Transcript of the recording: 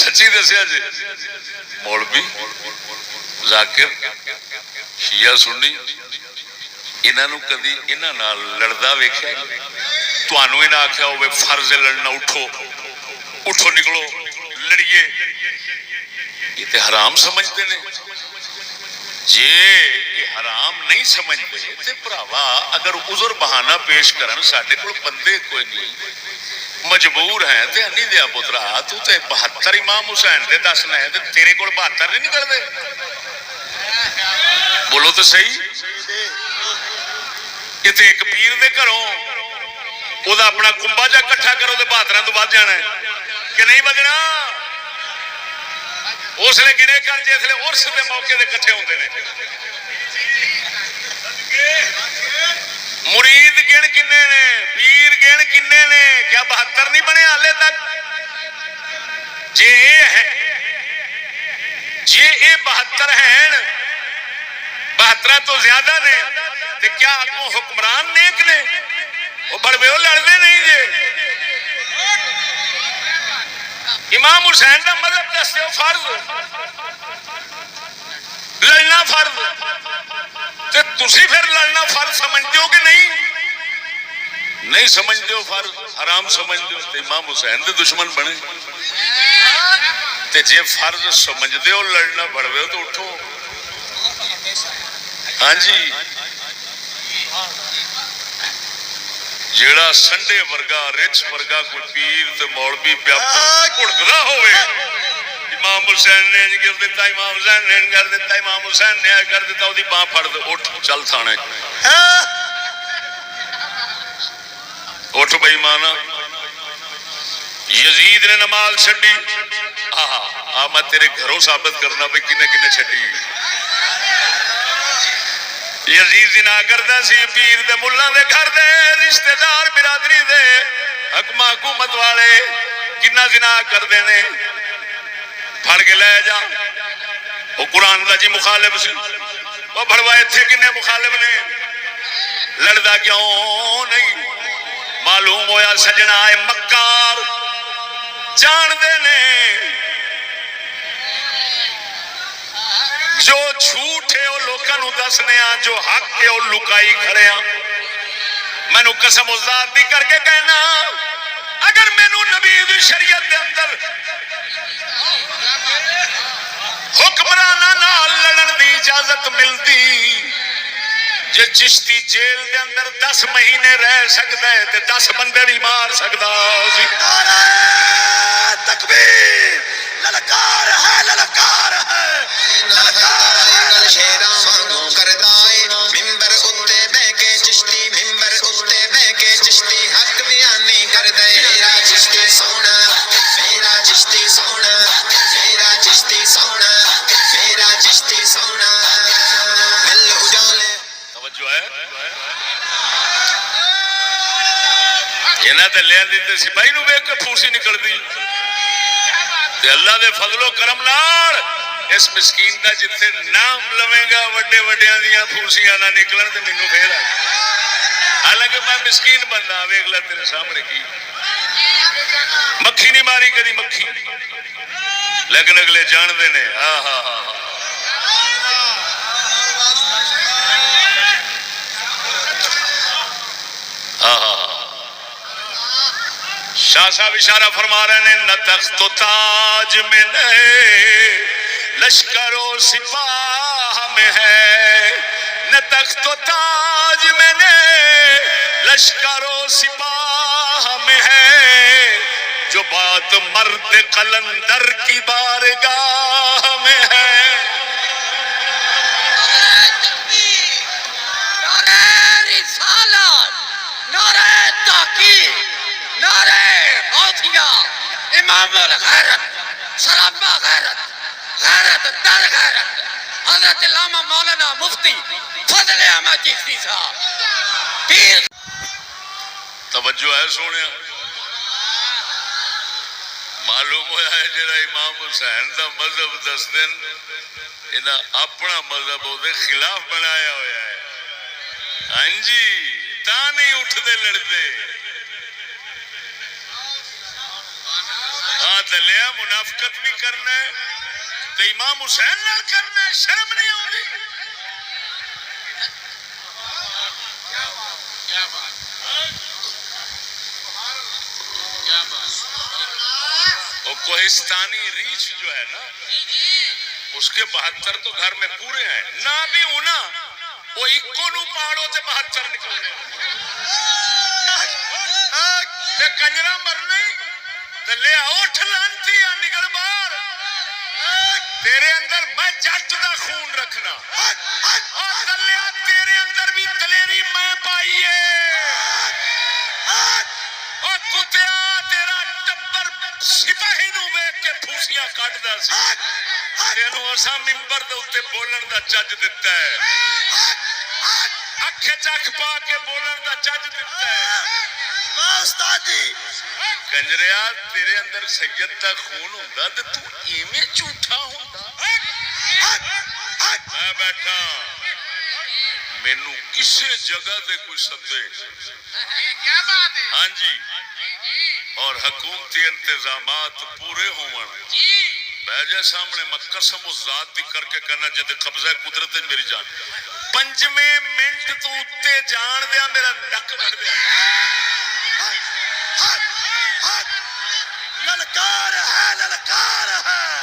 سچی دسیا جی مولوی ذاکر شیعہ سنی انہوں کدی انہاں لڑدا ویکھیا تانوں انہاں آکھیا ہوے فرض لڑنا اٹھو اٹھو نکلو لڑیے یہ تے حرام سمجھتے ہیں جے یہ حرام نہیں سمجھتے تے بھراوا اگر عذر بہانہ پیش کرن ساڈے کول بندے کوئی نہیں مجبور ہیں تے نہیں دیا پترا تو تے 72 امام حسین دے دسنا ہے تے تیرے کول 72 نہیں نکلدے بولو تو صحیح کہ تے ایک پیر دے گھروں او دا اپنا کنبا جا کٹھا کرو تے 72 تو ود جانا ہے کہ نہیں بدنا اس لیے گنے کر جس لیے عرس کے موقع دے کٹھے ہوندے نے مرید گن کنے نے پیر گن کنے نے کیا 72 نہیں بنے حالے تک جے اے 72 ہیں 72 تو زیادہ نے تے کیا اگوں حکمران نیک نے وہ بڑوے وہ لڑنے نہیں جے امام حسین کا مذہب دستے ہو فرض لڑنا فرض تے تسی پھر لڑنا فرض سمجھتے ہو کہ نہیں سمجھتے ہو فرض حرام سمجھتے ہو تے امام حسین دے دشمن بنے تے جے فرض سمجھتے ہو لڑنا بڑوے ہو تو اٹھو ہاں جی جیڑا سنڈے ورگا رچ ورگا کوئی پیر تے مولوی پیا بھڑکدا ہوئے امام حسین نے کر دیتا امام حسین نے کر دیتا امام حسین نے کر دیتا اودی باں پھڑ دے اٹھ چل تھانے اٹھ بے ایمانا یزید نے نماز چھڈی میں تیرے گھروں ثابت کرنا بھئی کنے کنے چھڈی یزید زنا کردا سی پیر دے ملہ دے گھر دے رشتہ دار برادری دے حکومت والے کنا زنا کردے نے پھڑ کے لے جا وہ قرآن دا جی مخالف سی وہ بھڑوا ایتھے کنے مخالف نے لڑدا کیوں نہیں معلوم ہویا سجنا اے مکار جان دے نے جو جھوٹ ہے وہ لوگوں دسنے جو حق ہے وہ لکائی کھڑے میں نے قسم ذات دی کر کے کہنا اگر مینوں نبی دی شریعت دے اندر حکمراناں نال لڑن دی اجازت ملتی جے چشتی جیل دے اندر 10 مہینے رہ سکتا ہے تے 10 بندے بھی مار سکتا سی نعرہ تکبیر للکار ہے للکار ہے للکار شیراں وانگوں کردا اے منبر اُتے بیٹھ کے چشتی منبر اُتے بیٹھ کے چشتی حق بیانی کردا اے میرا چشتی سونا میرا چشتی سونا میرا چشتی سونا میرا چشتی سونا مل اجالے توجہ ہے انہاں تے لے آندی تے سپاہی نو ویکھ کے پھوسی نکلدی تے اللہ دے فضل و کرم نال اس مسکین دا جتھے نام لویں گا وڈے وڈیاں دیاں پھوسیاں نہ نکلن تے مینوں پھر حالانکہ میں مسکین بندہ ویکھ لے تیرے سامنے کی مکھی نہیں ماری کدی مکھی لیکن اگلے جان دے نے شاہ صاحب اشارہ فرما رہے ہیں نہ تخت و تاج میں نہیں لشکر و سپاہ میں ہے نہ تخت و تاج میں نہیں لشکر و سپاہ میں ہے جو بات مرد قلندر کی بارگاہ میں ہے نعرہ رسالت نعرہ تحقیق نعرہ غوثیہ امام الغیرت سرابہ غیرت غیرت در غیرت حضرت علامہ مولانا مفتی فضل احمد چشتی صاحب پیر توجہ ہے سونے معلوم ہوا ہے جڑا امام حسین دا مذہب دس دن انہاں اپنا مذہب دے خلاف بنایا ہوا ہے ہاں جی تا نہیں اٹھتے لڑتے دلیا منافقت بھی کرنا ہے تو امام حسین نال کرنا ہے، شرم نہیں آتی؟ وہ کوہستانی ریچھ جو ہے نا اس کے 72 تو گھر میں پورے ہیں نہ بھی ہونا وہ ایکو نو پاڑو تے 72 نکلنے تے کنجرا مرنا تے لے اٹھ لانتی نکل باہر تیرے اندر میں جٹ دا خون رکھنا اور دلیا تیرے اندر بھی دلیری میں پائی ہے اور کتیا تیرا ٹبر سپاہی نو ویکھ کے پھوسیاں کڈدا سی تینوں اسا منبر دے اوتے بولن دا چج دتا ہے اکھ چکھ پا کے بولن دا چج دتا ہے استاد جی کنجریا تیرے اندر سید دا خون ہوندا تے تو ایویں جھوٹا ہوندا میں بیٹھا مینوں کسے جگہ تے کوئی سدے ہاں جی اور حکومتی انتظامات پورے ہون بیجے سامنے میں قسم و ذات دی کر کے کہنا جے قبضہ قدرت میری جان 5ویں منٹ تو اتے جان دیا میرا نک بڑھ دیا للکار ہے